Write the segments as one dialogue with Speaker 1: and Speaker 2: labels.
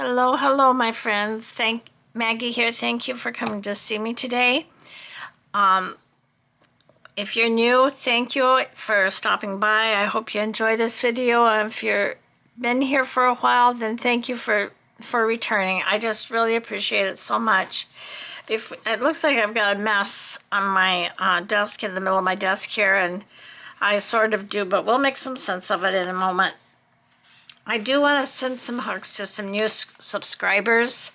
Speaker 1: Hello, hello, my friends. Maggie here. Thank you for coming to see me today. If you're new, thank you for stopping by. I hope you enjoy this video. If you've been here for a while, then thank you for returning. I just really appreciate it so much. It looks like I've got a mess on my desk, in the middle of my desk here, and I sort of do, but we'll make some sense of it in a moment. I do want to send some hugs to some new subscribers.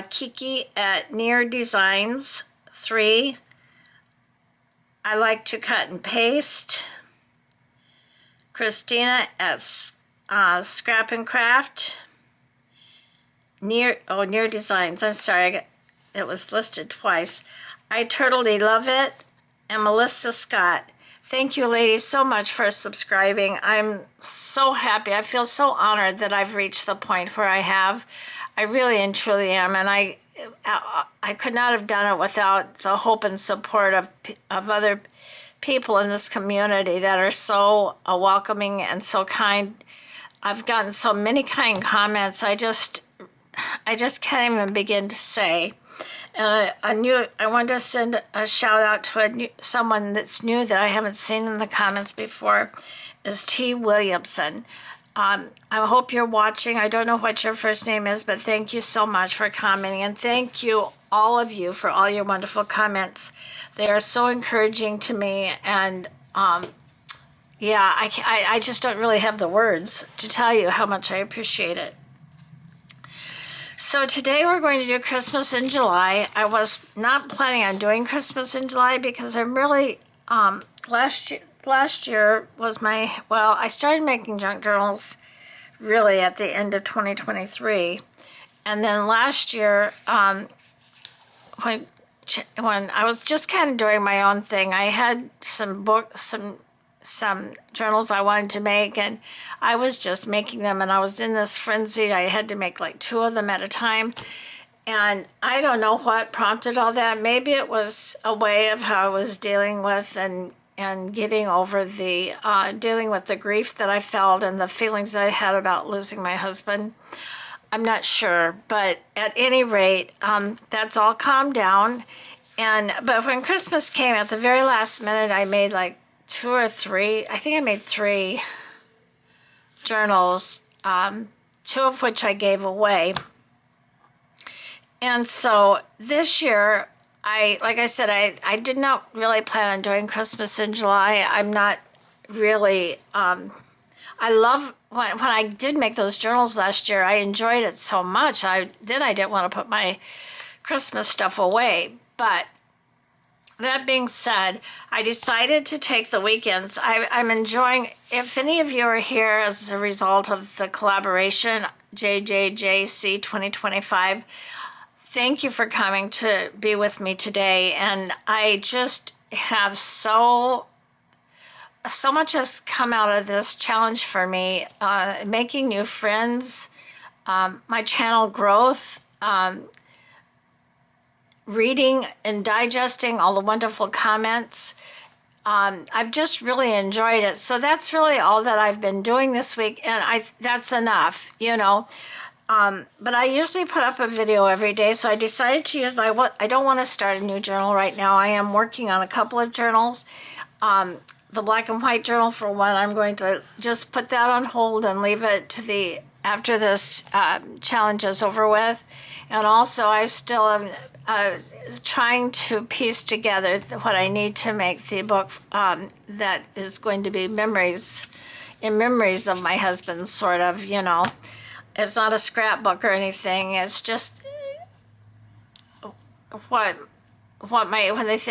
Speaker 1: Kiki at Near Designs 3. I like to cut and paste. Christina at Scrap and Craft. Near Designs. I'm sorry, it was listed twice. I totally love it. And Melissa Scott. Thank you, ladies, so much for subscribing. I'm so happy. I feel so honored that I've reached the point where I have. I really and truly am, and I could not have done it without the hope and support of other people in this community that are so welcoming and so kind. I've gotten so many kind comments. I just can't even begin to say. I wanted to send a shout out to someone that's new that I haven't seen in the comments before, is T. Williamson. I hope you're watching. I don't know what your first name is, but thank you so much for commenting. And thank you, all of you, for all your wonderful comments. They are so encouraging to me. And yeah, I just don't really have the words to tell you how much I appreciate it. So today we're going to do Christmas in July. I was not planning on doing Christmas in July because I'm really, last year was I started making junk journals really at the end of 2023. And then last year, when I was just kind of doing my own thing, I had some journals I wanted to make, and I was just making them, and I was in this frenzy. I had to make like 2 of them at a time, and I don't know what prompted all that. Maybe it was a way of how I was dealing with and getting over the dealing with the grief that I felt and the feelings that I had about losing my husband. I'm not sure, but at any rate, that's all calmed down. But when Christmas came, at the very last minute, I made like 2 or 3. I think I made 3 journals, 2 of which I gave away. And so this year, like I said, I did not really plan on doing Christmas in July. I'm not really, I love, when I did make those journals last year, I enjoyed it so much. Then I didn't want to put my Christmas stuff away. But that being said, I decided to take the weekends. I'm enjoying, if any of you are here as a result of the collaboration, JJJC 2025, thank you for coming to be with me today. And I just have so much has come out of this challenge for me, making new friends, my channel growth, reading and digesting all the wonderful comments. I've just really enjoyed it. So that's really all that I've been doing this week, and that's enough, you know. But I usually put up a video every day, so I decided to use I don't want to start a new journal right now. I am working on a couple of journals. The black and white journal, for one, I'm going to just put that on hold and leave it to after this challenge is over with. And also, I still am trying to piece together what I need to make the book that is going to be memories of my husband, sort of, you know. It's not a scrapbook or anything. It's just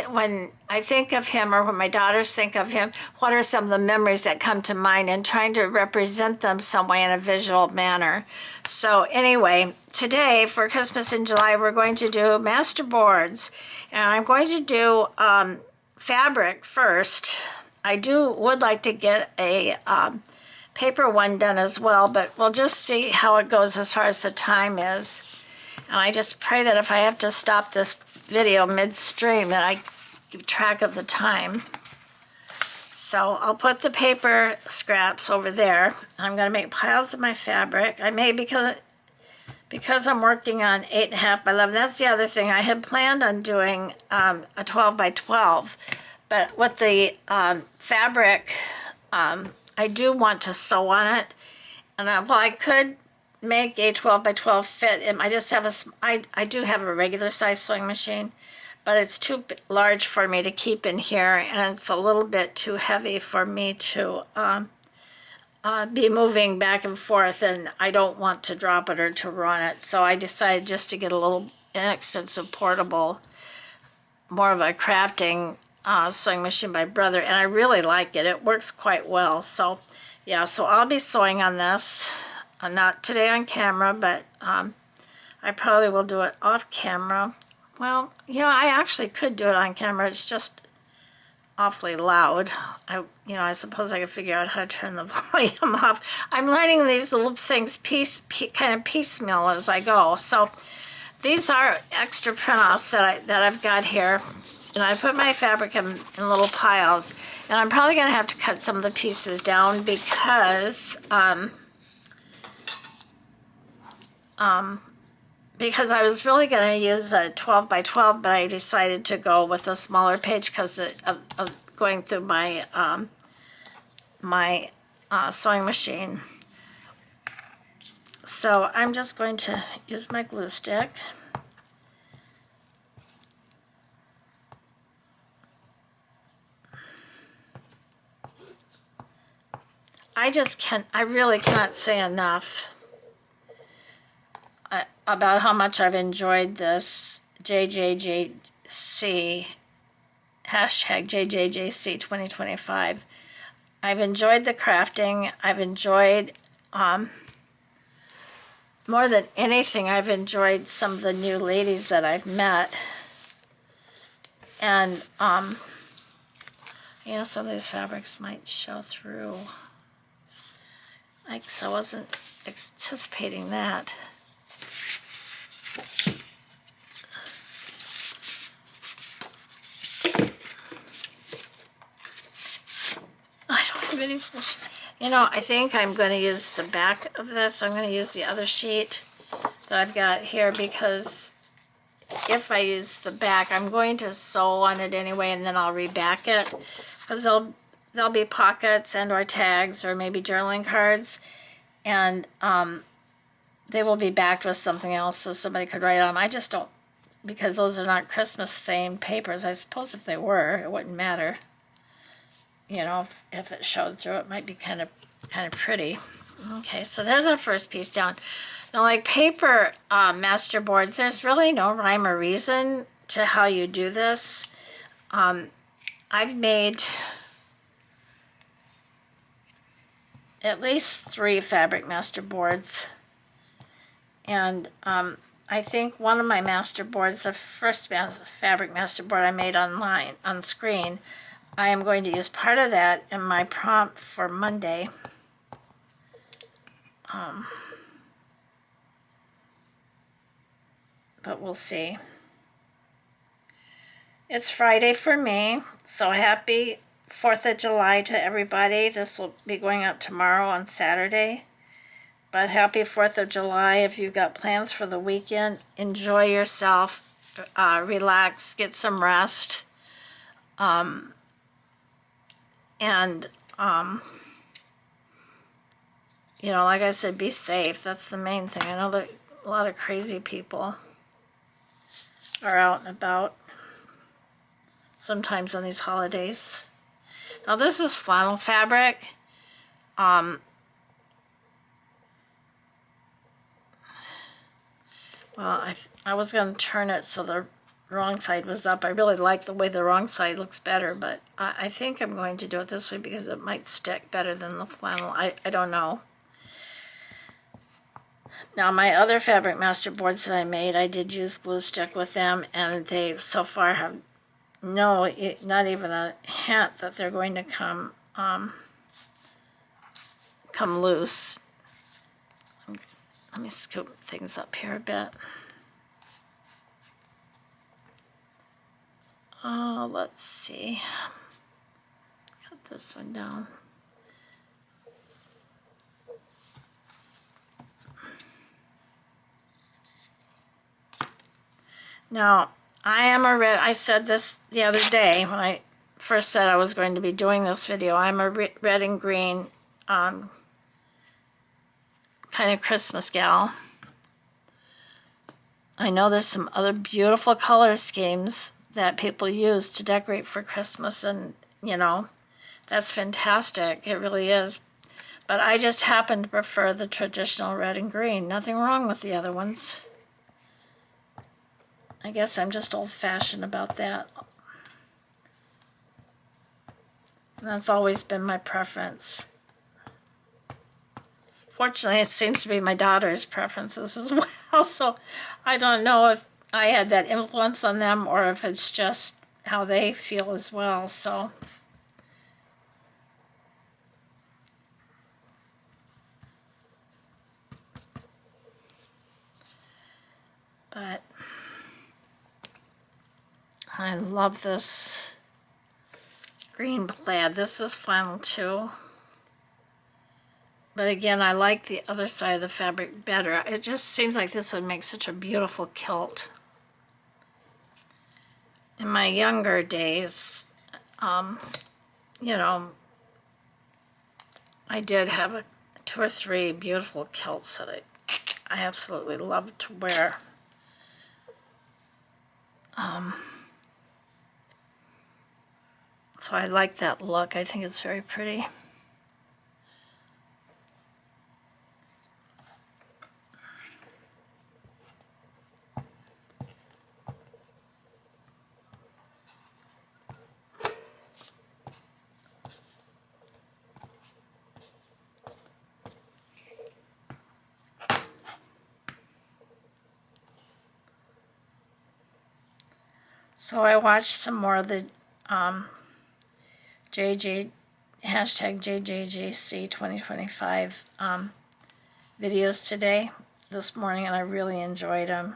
Speaker 1: when I think of him, or when my daughters think of him, what are some of the memories that come to mind, and trying to represent them some way in a visual manner. So anyway, today for Christmas in July, we're going to do masterboards, and I'm going to do fabric first. I would like to get a paper one done as well, but we'll just see how it goes as far as the time is. And I just pray that if I have to stop this video midstream, that I keep track of the time. So I'll put the paper scraps over there. I'm going to make piles of my fabric. I may, because because I'm working on 8.5 by 11, that's the other thing. I had planned on doing a 12 by 12, but with the fabric, I do want to sew on it. And well, I could make a 12 by 12 fit. I just have I do have a regular size sewing machine, but it's too large for me to keep in here, and it's a little bit too heavy for me to be moving back and forth, and I don't want to drop it or to run it. So I decided just to get a little inexpensive portable, more of a crafting sewing machine by Brother, and I really like it. It works quite well. So yeah, so I'll be sewing on this, not today on camera, but I probably will do it off camera. Well, you know, I actually could do it on camera. It's just awfully loud. I suppose I could figure out how to turn the volume off. I'm learning these little things kind of piecemeal as I go. So these are extra print-offs that I've got here. And I put my fabric in little piles. And I'm probably going to have to cut some of the pieces down because I was really going to use a 12 by 12, but I decided to go with a smaller page because of going through my sewing machine. So I'm just going to use my glue stick. I really can't say enough about how much I've enjoyed this JJJC, hashtag JJJC 2025. I've enjoyed the crafting. I've enjoyed, more than anything, I've enjoyed some of the new ladies that I've met. And, some of these fabrics might show through. So I wasn't anticipating that. I don't have any full I think I'm going to use the back of this. I'm going to use the other sheet that I've got here because if I use the back, I'm going to sew on it anyway, and then I'll reback it because there'll be pockets and or tags or maybe journaling cards, and they will be backed with something else so somebody could write on them. I just don't, because those are not Christmas themed papers. I suppose if they were, it wouldn't matter. If it showed through, it might be kind of pretty. Okay, so there's our first piece down. Now, like paper masterboards, there's really no rhyme or reason to how you do this. I've made at least 3 fabric masterboards, and I think one of my masterboards, the first fabric masterboard I made online on screen, I am going to use part of that in my prompt for Monday. But we'll see. It's Friday for me, so happy 4th of July to everybody. This will be going up tomorrow on Saturday. But happy 4th of July. If you've got plans for the weekend, enjoy yourself, relax, get some rest. Like I said, be safe. That's the main thing. I know that a lot of crazy people are out and about sometimes on these holidays. Now this is flannel fabric. Well, I was going to turn it so the wrong side was up. I really like the way the wrong side looks better, but I think I'm going to do it this way because it might stick better than the flannel. I don't know. Now my other fabric masterboards that I made, I did use glue stick with them, and they so far have not even a hint that they're going to come loose. Let me scoop things up here a bit. Oh, let's see. Cut this one down. Now, I said this the other day when I first said I was going to be doing this video. I'm a red and green kind of Christmas gal. I know there's some other beautiful color schemes that people use to decorate for Christmas, and you know, that's fantastic. It really is. But I just happen to prefer the traditional red and green. Nothing wrong with the other ones. I guess I'm just old-fashioned about that. And that's always been my preference. Fortunately, it seems to be my daughter's preferences as well, so I don't know if I had that influence on them or if it's just how they feel as well, so. But I love this green plaid. This is flannel too. But again, I like the other side of the fabric better. It just seems like this would make such a beautiful kilt. In my younger days, you know, I did have 2 or 3 beautiful kilts that I absolutely loved to wear. So I like that look. I think it's very pretty. So I watched some more of the JJ hashtag JJJC 2025 videos this morning, and I really enjoyed them.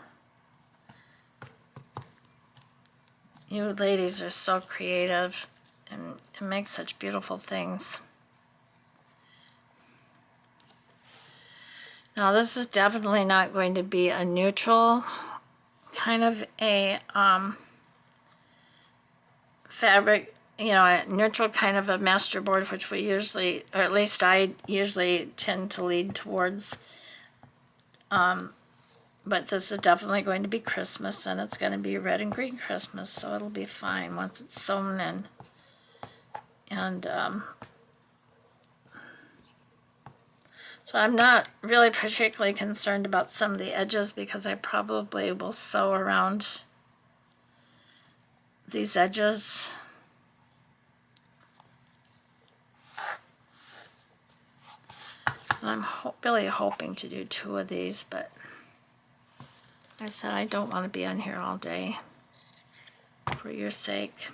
Speaker 1: You ladies are so creative and make such beautiful things. Now this is definitely not going to be a neutral kind of a fabric, you know, a neutral kind of a masterboard, which we usually, or at least I usually tend to lead towards. But this is definitely going to be Christmas, and it's going to be red and green Christmas, so it'll be fine once it's sewn in. And so I'm not really particularly concerned about some of the edges because I probably will sew around these edges. And I'm really hoping to do 2 of these, but I said I don't want to be on here all day for your sake.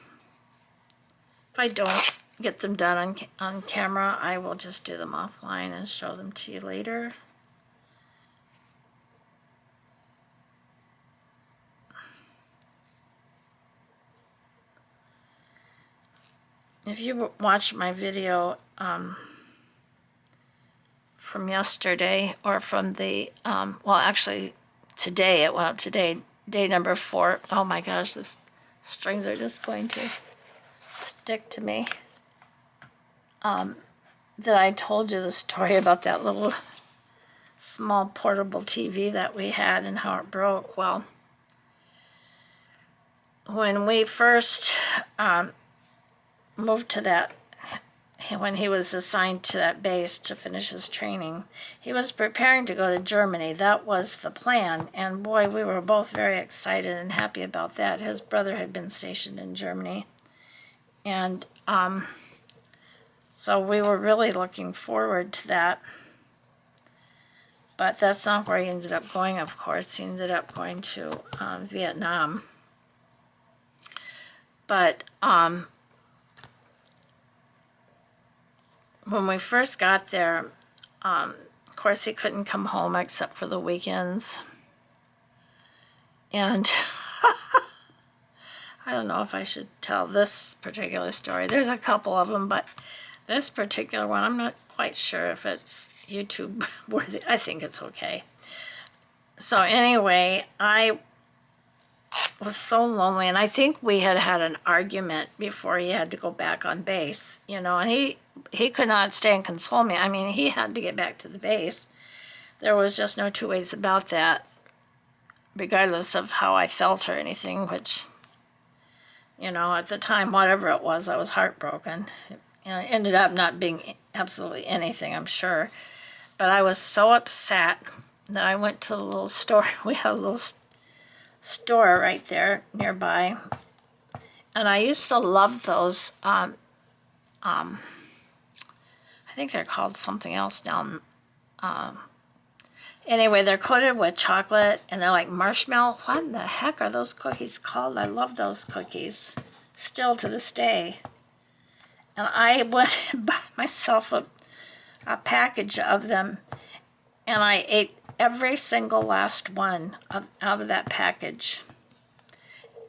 Speaker 1: If I don't get them done on camera, I will just do them offline and show them to you later. If you watched my video from yesterday, or from the, well actually today, it went up today, day number 4. Oh my gosh, the strings are just going to stick to me. That I told you the story about that little small portable TV that we had and how it broke. Well, when we first moved to that, when he was assigned to that base to finish his training, he was preparing to go to Germany. That was the plan, and boy, we were both very excited and happy about that. His brother had been stationed in Germany, and so we were really looking forward to that. But that's not where he ended up going, of course. He ended up going to Vietnam. But when we first got there, of course he couldn't come home except for the weekends. And I don't know if I should tell this particular story. There's a couple of them, but this particular one, I'm not quite sure if it's YouTube worthy. I think it's okay. So anyway, I was so lonely, and I think we had had an argument before he had to go back on base, you know, and he could not stay and console me. I mean, he had to get back to the base. There was just no two ways about that, regardless of how I felt or anything, which, you know, at the time, whatever it was, I was heartbroken. It ended up not being absolutely anything, I'm sure. But I was so upset that I went to the little store. We had a little store right there nearby. And I used to love those, I think they're called something else now. Anyway, they're coated with chocolate and they're like marshmallow. What in the heck are those cookies called? I love those cookies, still to this day. And I went and bought myself a package of them, and I ate every single last one out of that package.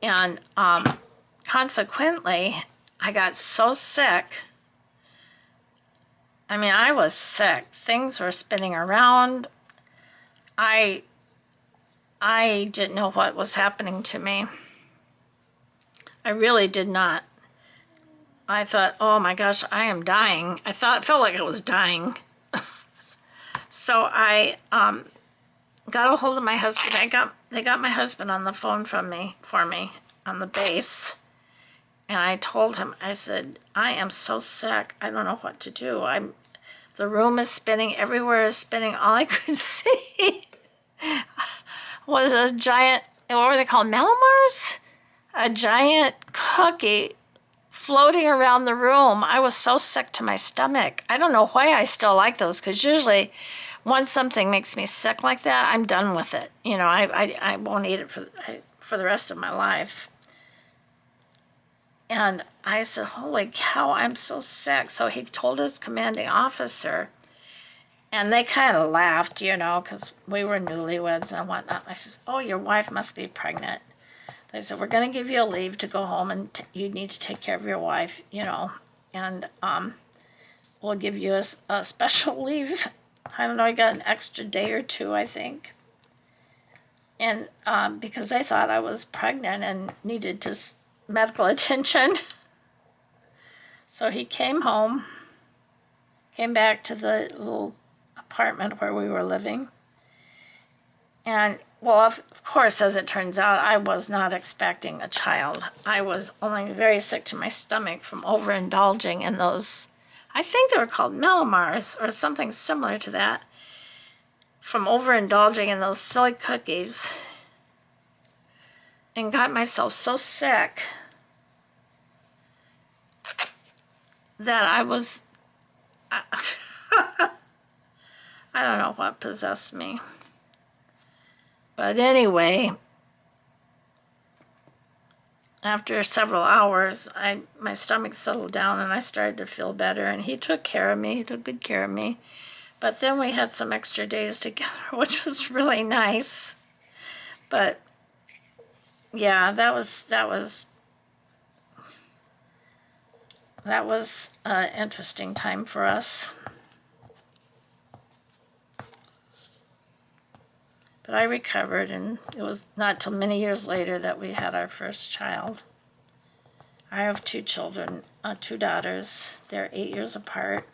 Speaker 1: And consequently, I got so sick. I mean, I was sick. Things were spinning around. I didn't know what was happening to me. I really did not. I thought, oh my gosh, I am dying. I felt like I was dying. So I got a hold of my husband. They got my husband on the phone for me on the base. And I told him, I said, I am so sick. I don't know what to do. The room is spinning. Everywhere is spinning. All I could see was a giant, what were they called, Malamars? A giant cookie floating around the room. I was so sick to my stomach. I don't know why I still like those, because usually once something makes me sick like that, I'm done with it. You know, I won't eat it for the rest of my life. And I said, holy cow, I'm so sick. So he told his commanding officer, and they kind of laughed, you know, because we were newlyweds and whatnot. I says, oh, your wife must be pregnant. They said, we're going to give you a leave to go home, and you need to take care of your wife, you know, and we'll give you a special leave. I don't know, I got an extra day or two, I think. And because they thought I was pregnant and needed medical attention. So he came home, came back to the little apartment where we were living. And, well, of course, as it turns out, I was not expecting a child. I was only very sick to my stomach from overindulging in those, I think they were called Malamars or something similar to that, from overindulging in those silly cookies, and got myself so sick that I don't know what possessed me. But anyway, after several hours, my stomach settled down and I started to feel better, and he took care of me. He took good care of me. But then we had some extra days together, which was really nice. But yeah, that was an interesting time for us. But I recovered, and it was not till many years later that we had our first child. I have two children, two daughters. They're 8 years apart.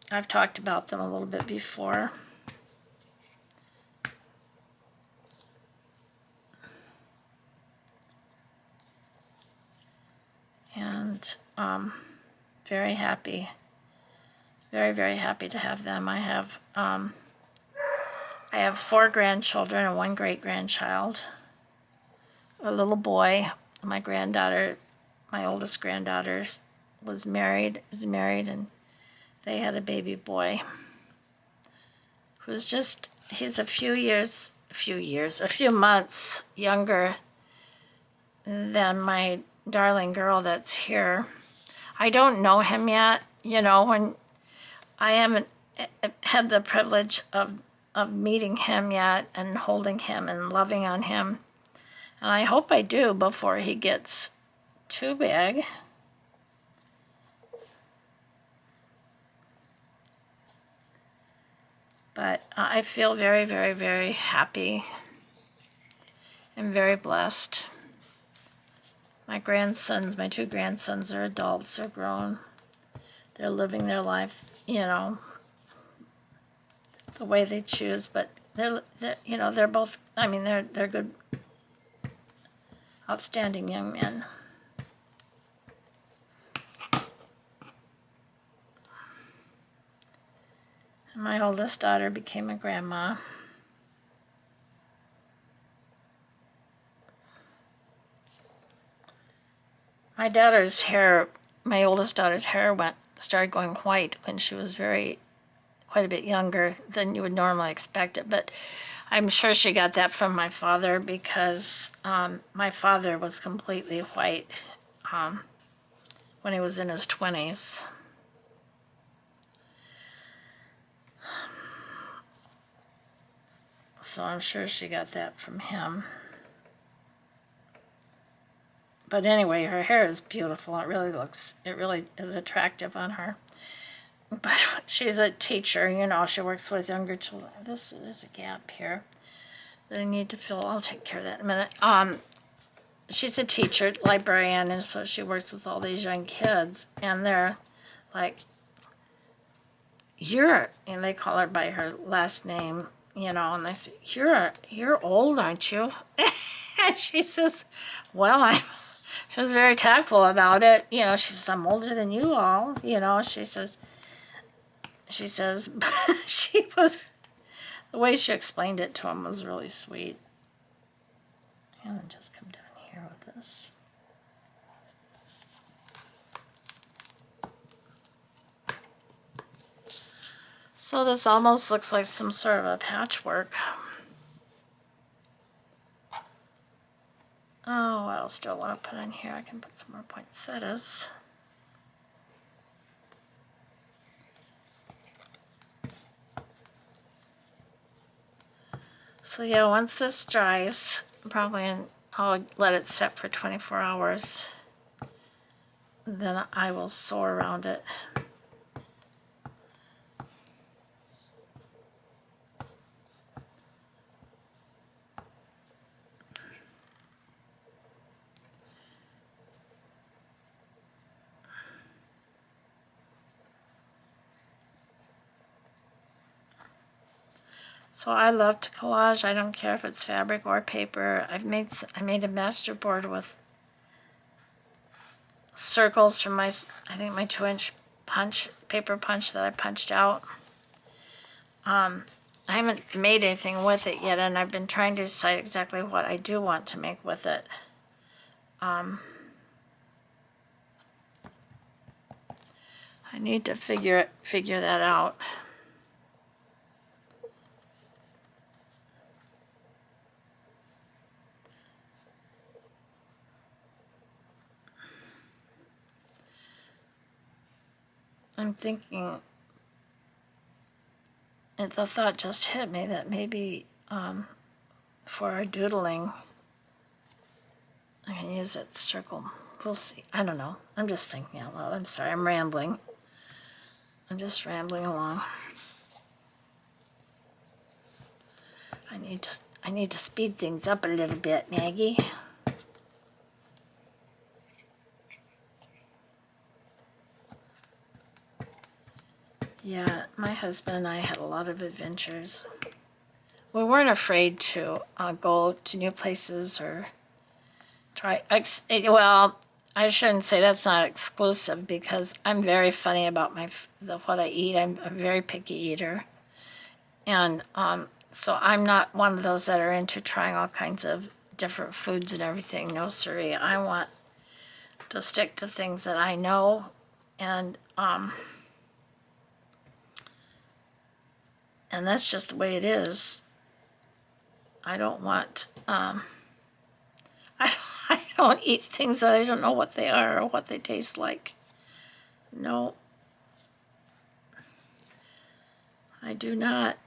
Speaker 1: I've talked about them a little bit before. And very happy. Very, very happy to have them. I have 4 grandchildren and 1 great-grandchild. A little boy. My granddaughter, my oldest granddaughter, is married, and they had a baby boy who's he's a few months younger than my darling girl that's here. I don't know him yet. You know, when I haven't had the privilege of meeting him yet and holding him and loving on him. And I hope I do before he gets too big. But I feel very, very, very happy I'm very blessed. My grandsons, my 2 grandsons are adults, they're grown. They're living their life, you know, the way they choose, but they're you know, they're both, I mean, they're good, outstanding young men. And my oldest daughter became a grandma. My daughter's hair, my oldest daughter's hair started going white when she was quite a bit younger than you would normally expect it, but I'm sure she got that from my father because my father was completely white when he was in his 20s. So I'm sure she got that from him. But anyway, her hair is beautiful. It really is attractive on her. But she's a teacher, you know, she works with younger children. There's a gap here that I need to fill. I'll take care of that in a minute. She's a teacher, librarian, and so she works with all these young kids, and they're like, and they call her by her last name, you know, and they say, you're old, aren't you? And she says, well, she was very tactful about it. You know, she says, I'm older than you all. You know, she says, she was, the way she explained it to him was really sweet. And then just come down here with this. So this almost looks like some sort of a patchwork. Oh, what else do I want to put in here? I can put some more poinsettias. So yeah, once this dries, I'll let it set for 24 hours. Then I will sew around it. So I love to collage. I don't care if it's fabric or paper. I made a masterboard with circles from I think my 2-inch paper punch that I punched out. I haven't made anything with it yet, and I've been trying to decide exactly what I do want to make with it. I need to figure that out. I'm thinking, the thought just hit me that maybe for our doodling, I can use that circle. We'll see. I don't know. I'm just thinking out loud. I'm sorry. I'm rambling. I'm just rambling along. I need to speed things up a little bit, Maggie. Yeah, my husband and I had a lot of adventures. We weren't afraid to go to new places or try. Well, I shouldn't say that's not exclusive because I'm very funny about what I eat. I'm a very picky eater, and so I'm not one of those that are into trying all kinds of different foods and everything. No, siree. I want to stick to things that I know, and that's just the way it is. I don't want, I don't eat things that I don't know what they are or what they taste like. No, I do not.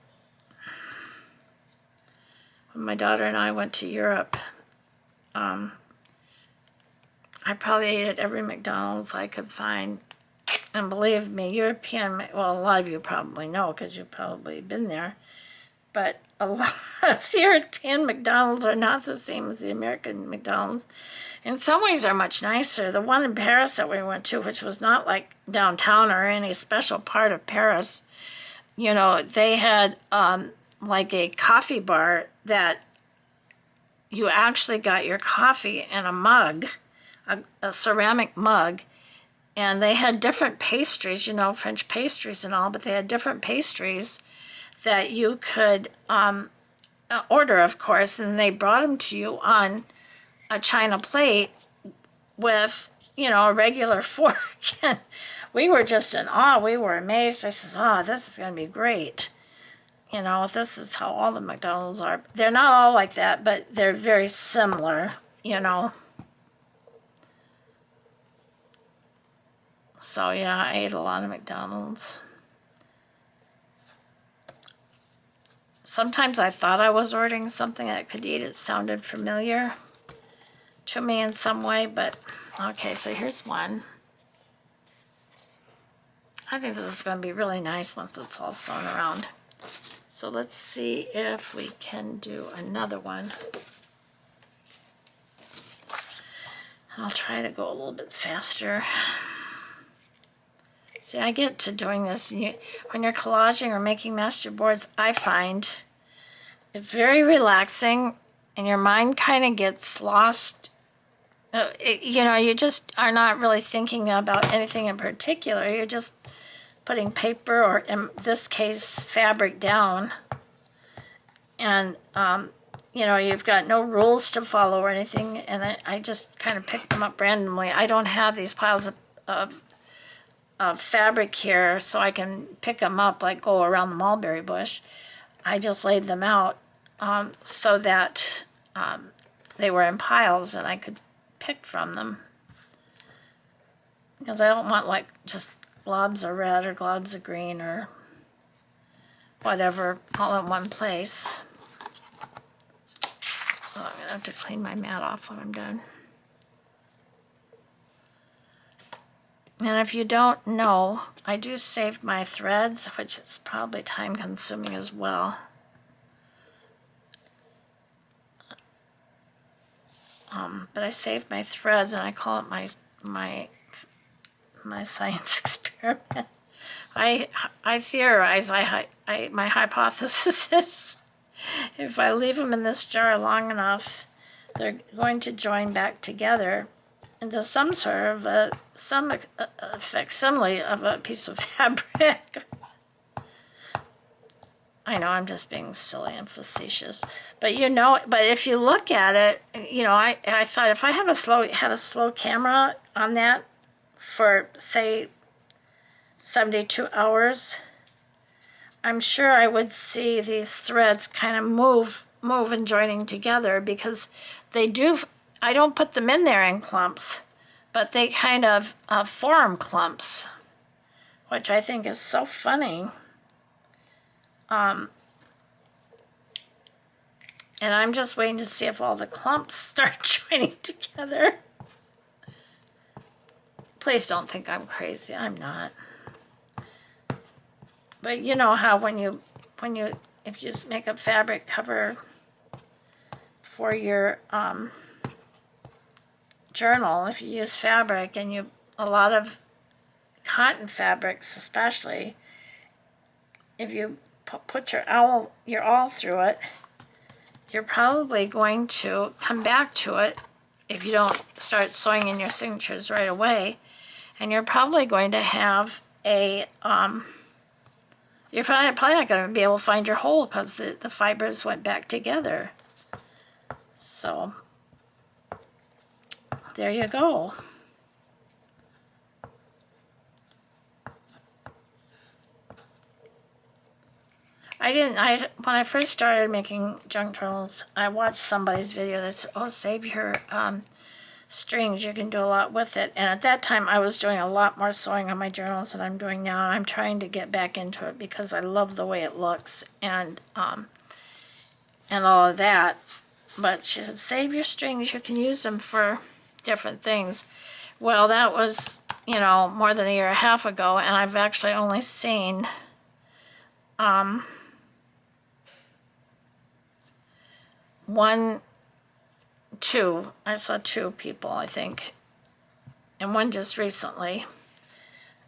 Speaker 1: When my daughter and I went to Europe, I probably ate at every McDonald's I could find. And believe me, well, a lot of you probably know because you've probably been there. but a lot of the European McDonald's are not the same as the American McDonald's. In some ways, they're much nicer. The one in Paris that we went to, which was not like downtown or any special part of Paris, you know, they had like a coffee bar that you actually got your coffee in a mug, a ceramic mug, and they had different pastries, you know, French pastries and all, but they had different pastries that you could order, of course, and they brought them to you on a china plate with, you know, a regular fork. And we were just in awe. We were amazed. I says, oh, this is going to be great. You know, this is how all the McDonald's are. They're not all like that, but they're very similar, you know. So, yeah, I ate a lot of McDonald's. Sometimes I thought I was ordering something I could eat. It sounded familiar to me in some way, but okay, so here's one. I think this is going to be really nice once it's all sewn around. So let's see if we can do another one. I'll try to go a little bit faster. See, I get to doing this. When you're collaging or making masterboards, I find it's very relaxing and your mind kind of gets lost. You know, you just are not really thinking about anything in particular. You're just putting paper, or in this case, fabric down. And, you know, you've got no rules to follow or anything. And I just kind of picked them up randomly. I don't have these piles of fabric here so I can pick them up, like go around the mulberry bush. I just laid them out so that they were in piles and I could pick from them. Because I don't want like just globs of red or globs of green or whatever all in one place. Oh, I'm going to have to clean my mat off when I'm done. And if you don't know, I do save my threads, which is probably time consuming as well. But I save my threads and I call it my science experiment. I theorize, my hypothesis is if I leave them in this jar long enough, they're going to join back together into some sort of a facsimile of a piece of fabric. I know I'm just being silly and facetious, but you know, but if you look at it, you know, I thought if I had a slow camera on that for say 72 hours, I'm sure I would see these threads kind of move and joining together, because they do. I don't put them in there in clumps, but they kind of form clumps, which I think is so funny. And I'm just waiting to see if all the clumps start joining together. Please don't think I'm crazy. I'm not. But you know how if you just make a fabric cover for your journal, if you use fabric, and a lot of cotton fabrics especially, if you put your awl through it, you're probably going to come back to it if you don't start sewing in your signatures right away, and you're probably going to have a you're probably not going to be able to find your hole because the fibers went back together. So there you go. When I first started making junk journals, I watched somebody's video that said, oh, save your strings, you can do a lot with it. And at that time I was doing a lot more sewing on my journals than I'm doing now. I'm trying to get back into it because I love the way it looks and all of that. But she said, save your strings, you can use them for different things. Well, that was, you know, more than a year and a half ago, and I've actually only seen I saw two people, I think, and one just recently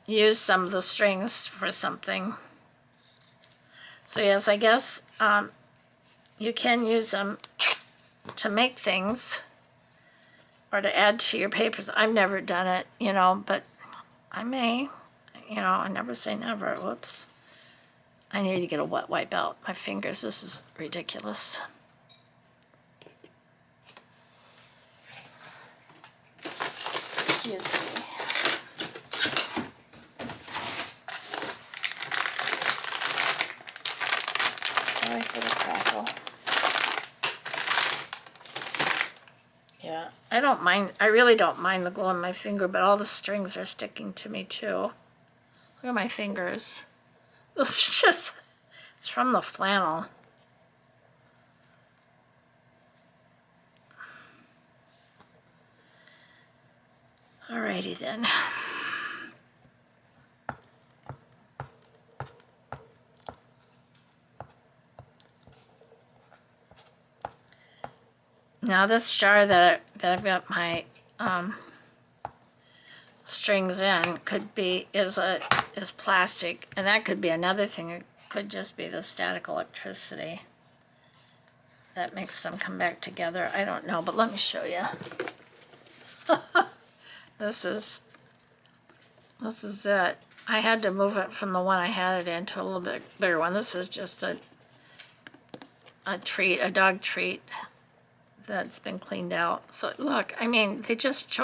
Speaker 1: used some of the strings for something. So yes, I guess you can use them to make things or to add to your papers. I've never done it, you know, but I may, you know, I never say never. Whoops. I need to get a wet wipe out my fingers. This is ridiculous. Excuse me. Sorry for the crackle. Yeah, I don't mind. I really don't mind the glue on my finger, but all the strings are sticking to me too. Look at my fingers. It's just, it's from the flannel. Alrighty then. Now this jar that I've got my strings in is plastic, and that could be another thing. It could just be the static electricity that makes them come back together. I don't know, but let me show you. This is it. I had to move it from the one I had it into a little bit bigger one. This is just a treat, a dog treat that's been cleaned out. So look, I mean, they just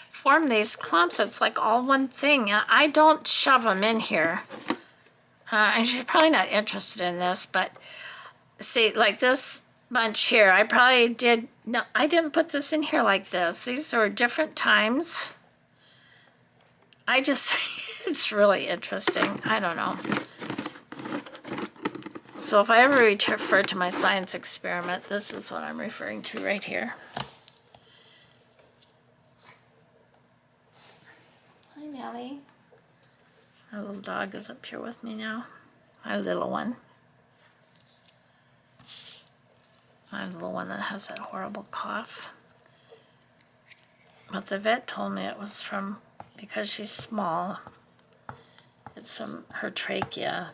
Speaker 1: form these clumps. It's like all one thing. I don't shove them in here. And you're probably not interested in this, but see, like this bunch here, I probably did, no, I didn't put this in here like this. These are different times. I just think it's really interesting. I don't know. So if I ever refer to my science experiment, this is what I'm referring to right here. Hi, Nellie. My little dog is up here with me now. My little one. My little one that has that horrible cough. But the vet told me it was because she's small, it's from her trachea,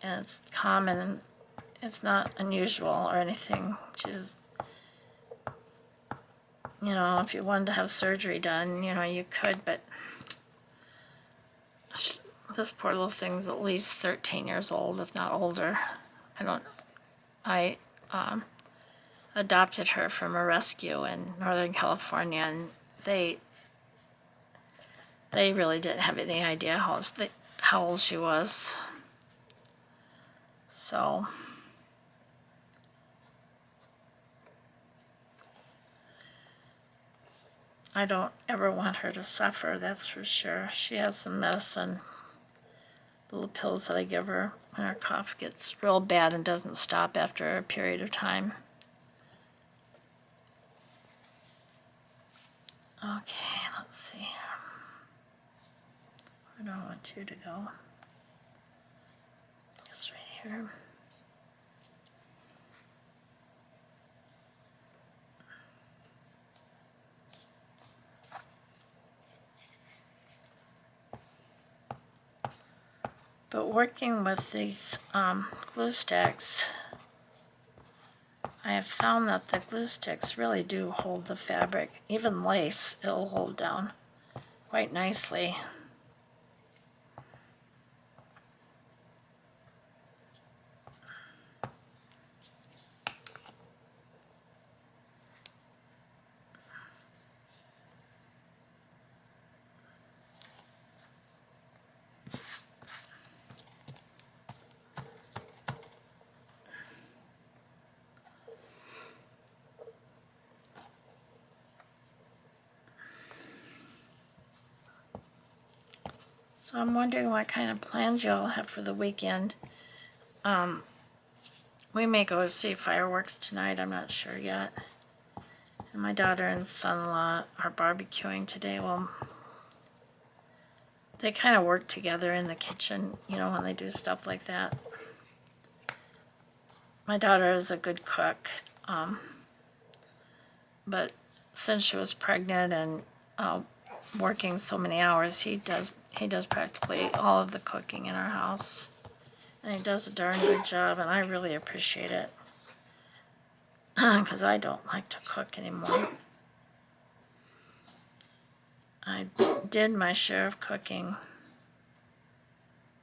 Speaker 1: and it's common. It's not unusual or anything. She's, you know, if you wanted to have surgery done, you know, you could, but this poor little thing's at least 13 years old, if not older. I adopted her from a rescue in Northern California, and they really didn't have any idea how old she was. So I don't ever want her to suffer, that's for sure. She has some medicine, little pills that I give her when her cough gets real bad and doesn't stop after a period of time. Okay, let's see. Where do I want you to go? It's right here. But working with these glue sticks, I have found that the glue sticks really do hold the fabric. Even lace, it'll hold down quite nicely. So I'm wondering what kind of plans you all have for the weekend. We may go see fireworks tonight, I'm not sure yet. And my daughter and son-in-law are barbecuing today. Well, they kind of work together in the kitchen, you know, when they do stuff like that. My daughter is a good cook. but since she was pregnant and working so many hours, he does practically all of the cooking in our house, and he does a darn good job, and I really appreciate it because I don't like to cook anymore. I did my share of cooking.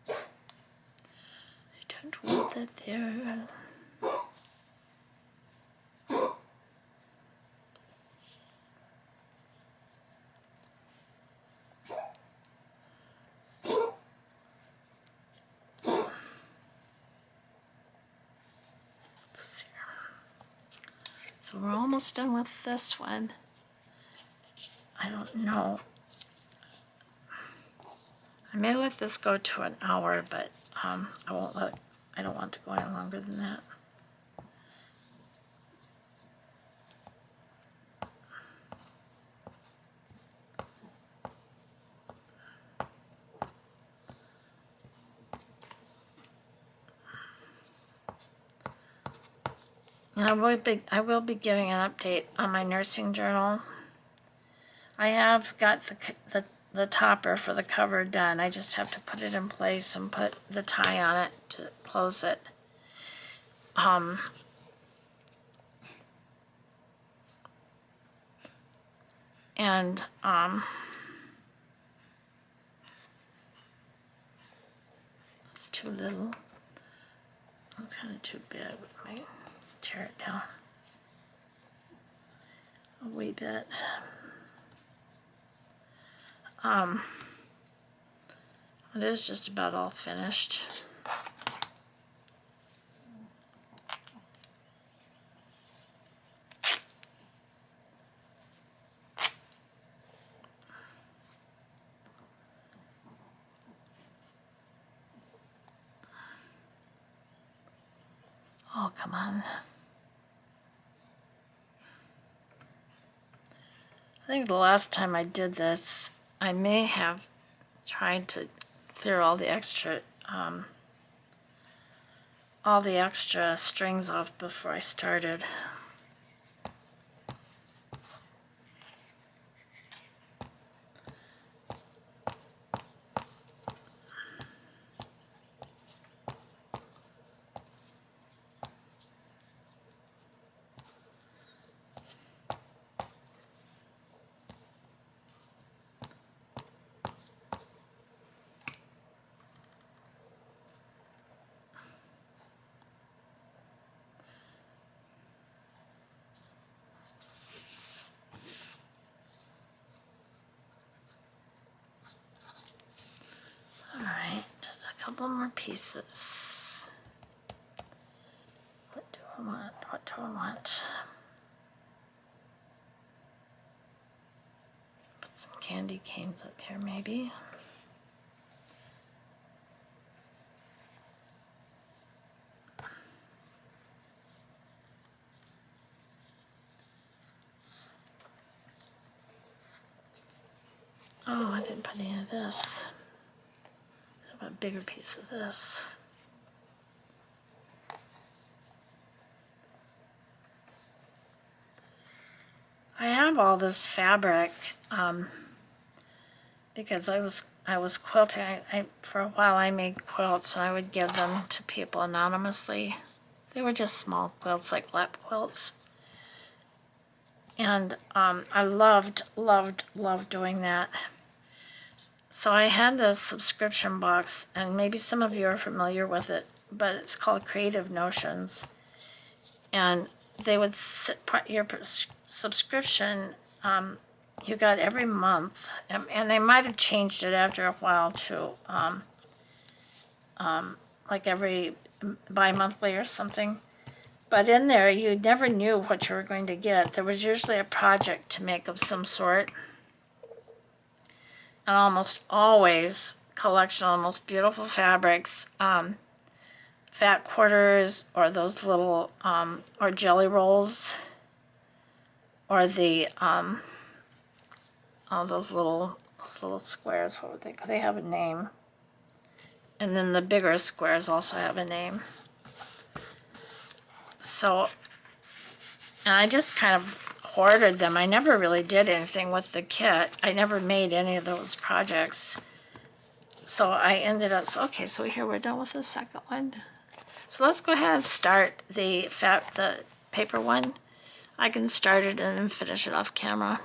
Speaker 1: I don't want that there. So we're almost done with this one. I don't know. I may let this go to an hour, but I don't want to go any longer than that. And I will be giving an update on my nursing journal. I have got the topper for the cover done. I just have to put it in place and put the tie on it to close it. It's too little. That's kind of too big. I might tear it down a wee bit. It is just about all finished. Oh, come on. I think the last time I did this, I may have tried to clear all the extra strings off before I started. Alright, just a couple more pieces. What do I want? What do I want? Put some candy canes up here, maybe. Oh, I didn't put any of this. I have a bigger piece of this. I have all this fabric because I was quilting. For a while I made quilts and I would give them to people anonymously. They were just small quilts, like lap quilts. And I loved doing that. So I had this subscription box, and maybe some of you are familiar with it, but it's called Creative Notions. And they would your subscription, you got every month, and they might have changed it after a while to like every bi-monthly or something. But in there, you never knew what you were going to get. There was usually a project to make of some sort. And almost always collection of the most beautiful fabrics, fat quarters, or those little, or jelly rolls, or the, those little squares. What would they have a name. And then the bigger squares also have a name. So, and I just kind of ordered them. I never really did anything with the kit. I never made any of those projects. So I ended up, okay, so here we're done with the second one. So let's go ahead and start the paper one. I can start it and then finish it off camera.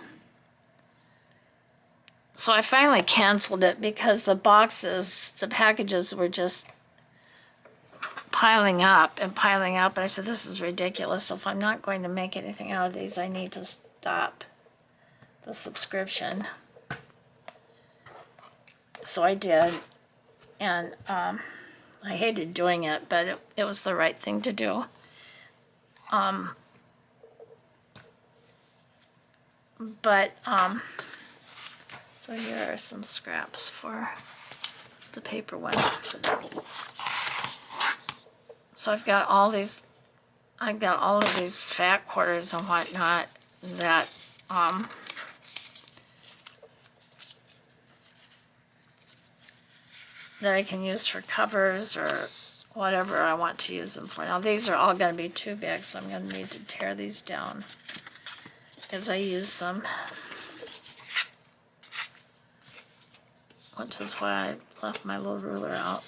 Speaker 1: So I finally canceled it because the packages were just piling up and piling up. And I said, this is ridiculous. So if I'm not going to make anything out of these, I need to stop the subscription. So I did. And I hated doing it, but it was the right thing to do. So here are some scraps for the paper one. So I've got all of these fat quarters and whatnot that that I can use for covers or whatever I want to use them for. Now these are all going to be too big, so I'm going to need to tear these down as I use them. Which is why I left my little ruler out.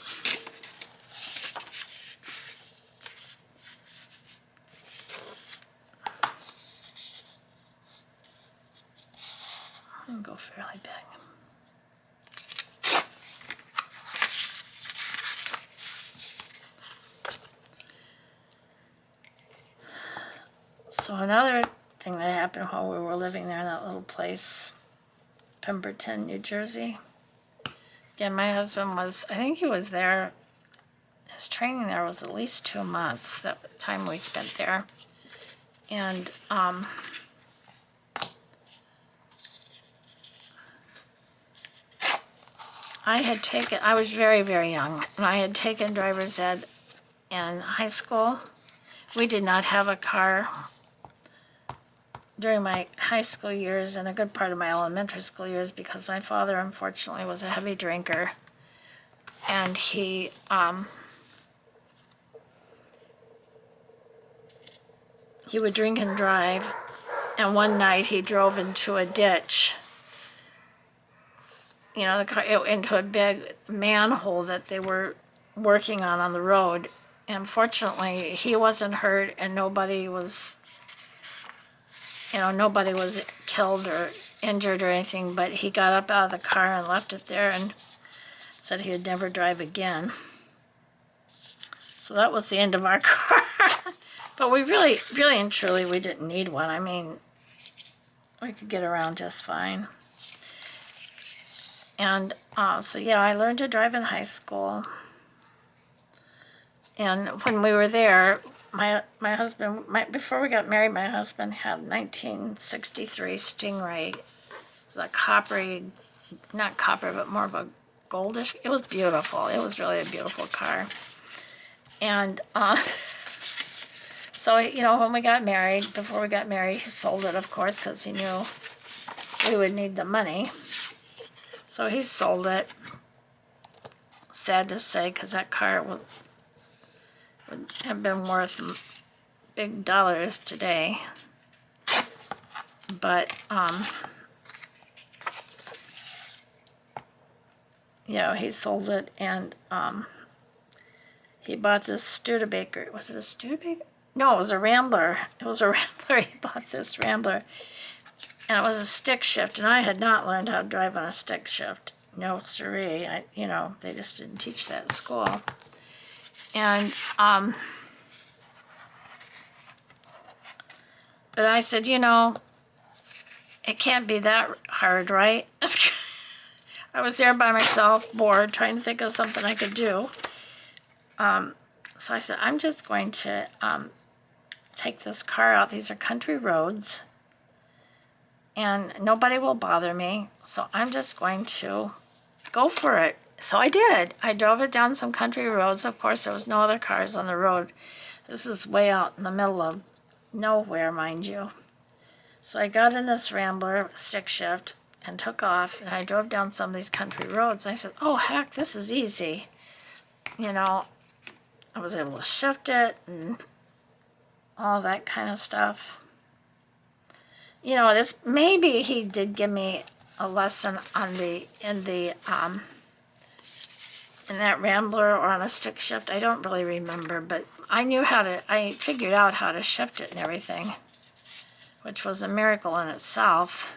Speaker 1: I'm going to go fairly big. So another thing that happened while we were living there in that little place, Pemberton, New Jersey. Again, my husband was, I think he was there, his training there was at least 2 months, that time we spent there. And I was very, very young, and I had taken driver's ed in high school. We did not have a car during my high school years and a good part of my elementary school years because my father, unfortunately, was a heavy drinker. And he would drink and drive, and one night he drove into a ditch, you know, into a big manhole that they were working on the road. And fortunately, he wasn't hurt and nobody was killed or injured or anything, but he got up out of the car and left it there and said he would never drive again. So that was the end of our car. But we really and truly, we didn't need one. I mean, we could get around just fine. And so yeah, I learned to drive in high school. And when we were there, my husband, before we got married, my husband had a 1963 Stingray. It was a coppery, not copper, but more of a goldish. It was beautiful. It was really a beautiful car. And so, you know, when we got married, before we got married, he sold it, of course, because he knew we would need the money. So he sold it. Sad to say, because that car would have been worth big dollars today. But, you know, he sold it, and he bought this Studebaker. Was it a Studebaker? No, it was a Rambler. It was a Rambler. He bought this Rambler. And it was a stick shift, and I had not learned how to drive on a stick shift. No, siree. You know, they just didn't teach that at school. And, but I said, you know, it can't be that hard, right? I was there by myself, bored, trying to think of something I could do. So I said, I'm just going to take this car out. These are country roads, and nobody will bother me. So I'm just going to go for it. So I did. I drove it down some country roads. Of course, there was no other cars on the road. This is way out in the middle of nowhere, mind you. So I got in this Rambler stick shift and took off, and I drove down some of these country roads. And I said, oh, heck, this is easy. You know, I was able to shift it and all that kind of stuff. you know, this, maybe he did give me a lesson on in that Rambler or on a stick shift. I don't really remember, but I figured out how to shift it and everything, which was a miracle in itself.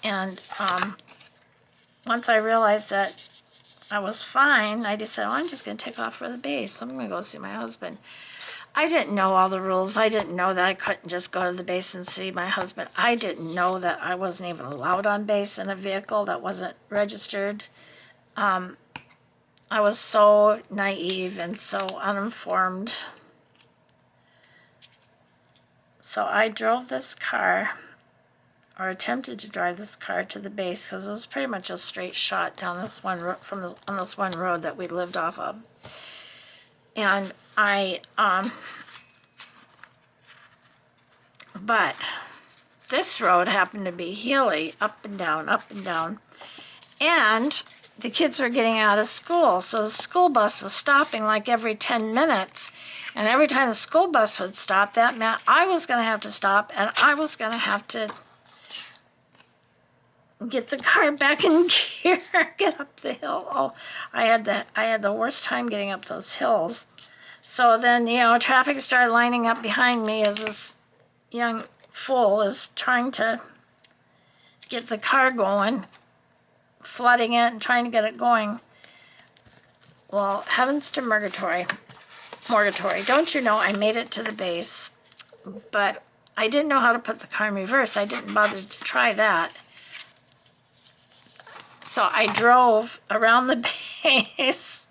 Speaker 1: And once I realized that I was fine, I decided, I'm just going to take off for the base. I'm going to go see my husband. I didn't know all the rules. I didn't know that I couldn't just go to the base and see my husband. I didn't know that I wasn't even allowed on base in a vehicle that wasn't registered. I was so naive and so uninformed. So I drove this car, or attempted to drive this car to the base, because it was pretty much a straight shot down this one on this one road that we lived off of. And but this road happened to be hilly, up and down, up and down. And the kids were getting out of school, so the school bus was stopping like every 10 minutes. And every time the school bus would stop, that meant I was going to have to stop, and I was going to have to get the car back in gear, get up the hill. Oh, I had the worst time getting up those hills. So then, you know, traffic started lining up behind me as this young fool is trying to get the car going, flooding it and trying to get it going. Well, heavens to Murgatory. Don't you know, I made it to the base, but I didn't know how to put the car in reverse. I didn't bother to try that. So I drove around the base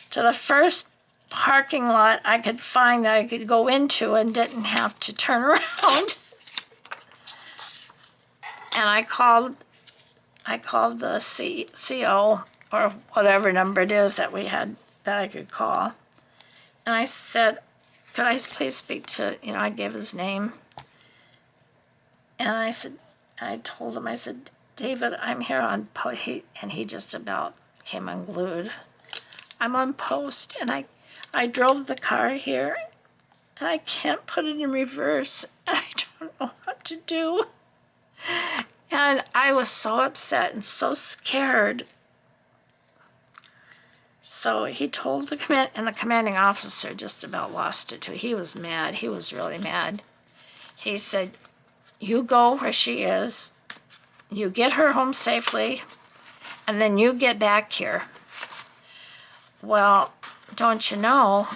Speaker 1: to the first parking lot I could find that I could go into and didn't have to turn around. And I called the CO, or whatever number it is that we had that I could call. And I said, could I please speak to, you know, I gave his name. And I told him, I said, David, I'm here on post. And he just about came unglued. I'm on post, and I drove the car here, and I can't put it in reverse, and I don't know what to do. And I was so upset and so scared. So he told the commanding officer just about lost it too. He was mad. He was really mad. He said, you go where she is, you get her home safely, and then you get back here. Well, don't you know,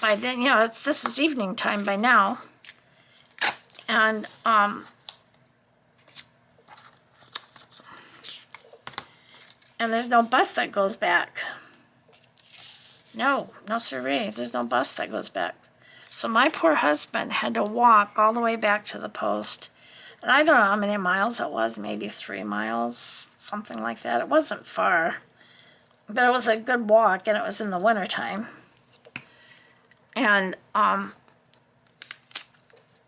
Speaker 1: by then, you know, this is evening time by now. And there's no bus that goes back. No siree, there's no bus that goes back. So my poor husband had to walk all the way back to the post. And I don't know how many miles it was, maybe 3 miles, something like that. It wasn't far, but it was a good walk, and it was in the wintertime. And,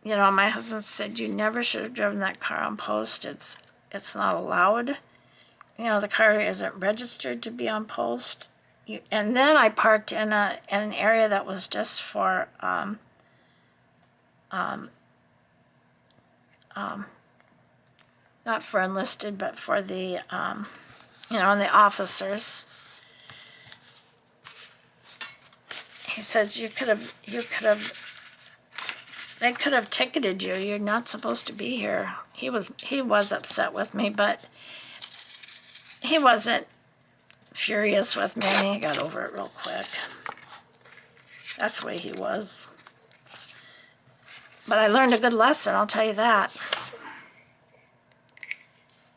Speaker 1: you know, my husband said, you never should have driven that car on post. It's not allowed. You know, the car isn't registered to be on post. And then I parked in an area that was just for not for enlisted, but for the you know, and the officers. He says they could have ticketed you. You're not supposed to be here. He was upset with me, but he wasn't furious with me. He got over it real quick. That's the way he was. But I learned a good lesson, I'll tell you that.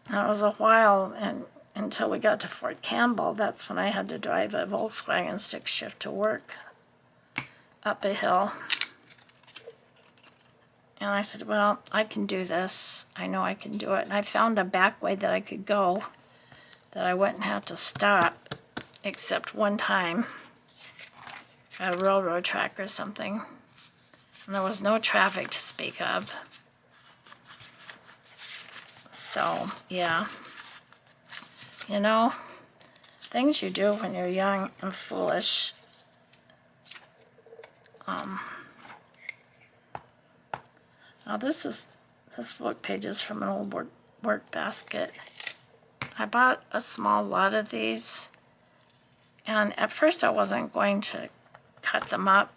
Speaker 1: And it was a while until we got to Fort Campbell. That's when I had to drive a Volkswagen stick shift to work up a hill. And I said, well, I can do this. I know I can do it. And I found a back way that I could go that I wouldn't have to stop, except one time at a railroad track or something. And there was no traffic to speak of. So, yeah. You know, things you do when you're young and foolish. Now this book page is from an old work basket. I bought a small lot of these, and at first I wasn't going to cut them up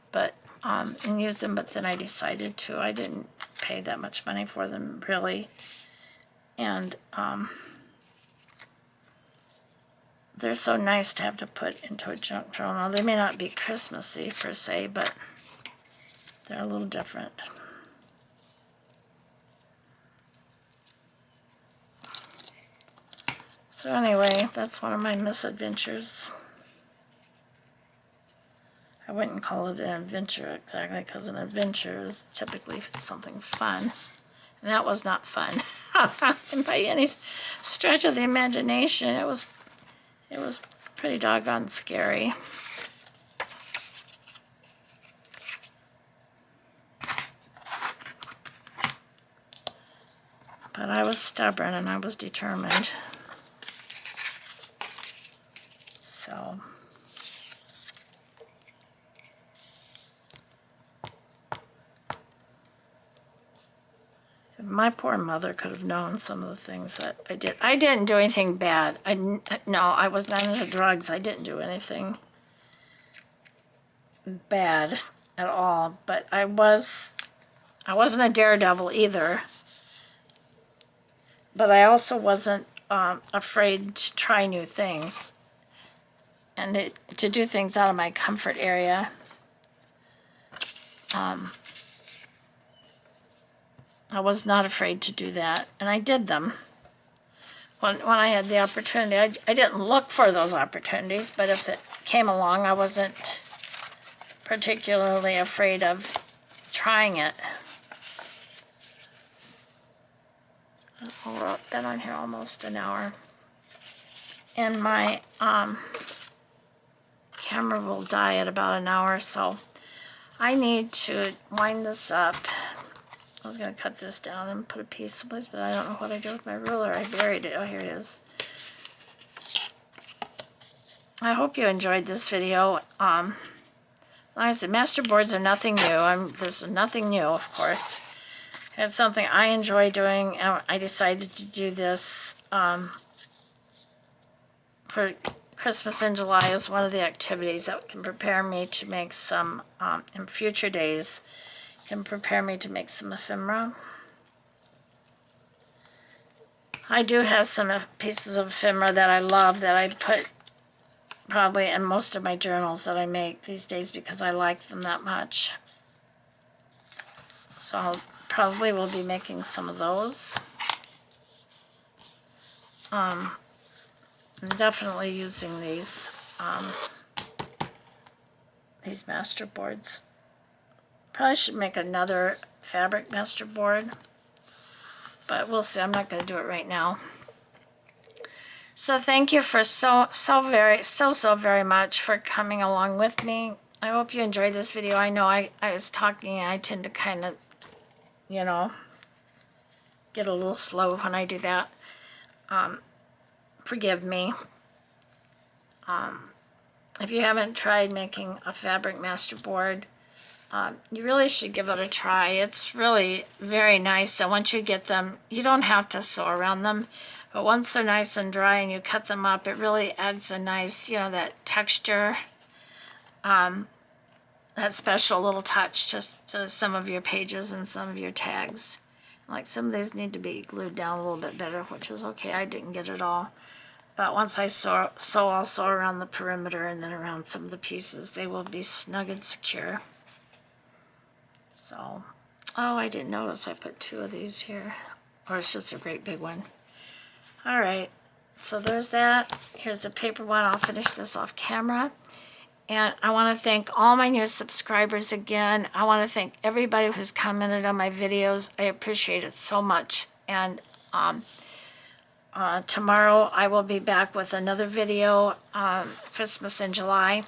Speaker 1: and use them, but then I decided to. I didn't pay that much money for them, really. And they're so nice to have to put into a junk drawer. Now, they may not be Christmassy per se, but they're a little different. So anyway, that's one of my misadventures. I wouldn't call it an adventure exactly, because an adventure is typically something fun. And that was not fun. By any stretch of the imagination, it was pretty doggone scary. But I was stubborn and I was determined. So my poor mother could have known some of the things that I did. I didn't do anything bad. No, I was not into drugs. I didn't do anything bad at all. But I wasn't a daredevil either. But I also wasn't afraid to try new things and to do things out of my comfort area. I was not afraid to do that, and I did them when I had the opportunity. I didn't look for those opportunities, but if it came along, I wasn't particularly afraid of trying it. I've been on here almost an hour, and my camera will die at about an hour, so I need to wind this up. I was going to cut this down and put a piece someplace, but I don't know what I did with my ruler. I buried it. Oh, here it is. I hope you enjoyed this video. Like I said, masterboards are nothing new. This is nothing new, of course. It's something I enjoy doing, and I decided to do this for Christmas in July as one of the activities that can prepare me to make some, in future days, can prepare me to make some ephemera. I do have some pieces of ephemera that I love that I put probably in most of my journals that I make these days because I like them that much. So I'll probably will be making some of those. I'm definitely using these masterboards. Probably should make another fabric masterboard, but we'll see. I'm not going to do it right now. So thank you for so very much for coming along with me. I hope you enjoyed this video. I know I was talking, and I tend to kind of, you know, get a little slow when I do that. Forgive me. If you haven't tried making a fabric masterboard, you really should give it a try. It's really very nice. And once you get them, you don't have to sew around them. But once they're nice and dry and you cut them up, it really adds a nice, you know, that texture, that special little touch to some of your pages and some of your tags. Like some of these need to be glued down a little bit better, which is okay. I didn't get it all. But once I sew, I'll sew around the perimeter and then around some of the pieces. They will be snug and secure. So, oh, I didn't notice I put two of these here. Or it's just a great big one. All right, so there's that. Here's the paper one. I'll finish this off camera. And I want to thank all my new subscribers again. I want to thank everybody who's commented on my videos. I appreciate it so much. And tomorrow I will be back with another video, Christmas in July.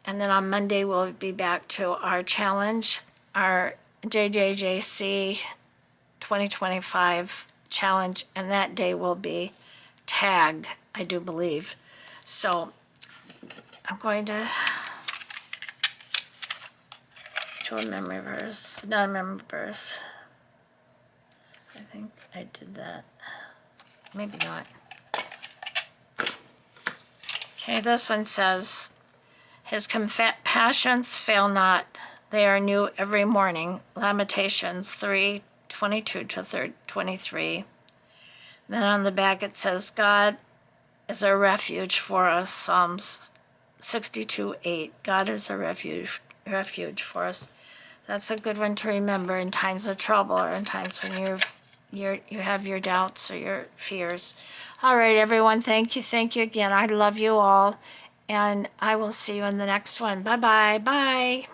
Speaker 1: And then on Monday we'll be back to our challenge, our JJJC 2025 challenge, and that day will be tag, I do believe. So I'm going to do a memory verse, not a memory verse. think I did that. Maybe not. Okay, this one says, his compassions fail not. They are new every morning. Lamentations 3:22 to 23. Then on the back it says, God is a refuge for us. Psalms 62:8. God is a refuge for us. That's a good one to remember in times of trouble or in times when you have your doubts or your fears. All right, everyone, thank you again. I love you all, and I will see you in the next one. Bye-bye. Bye.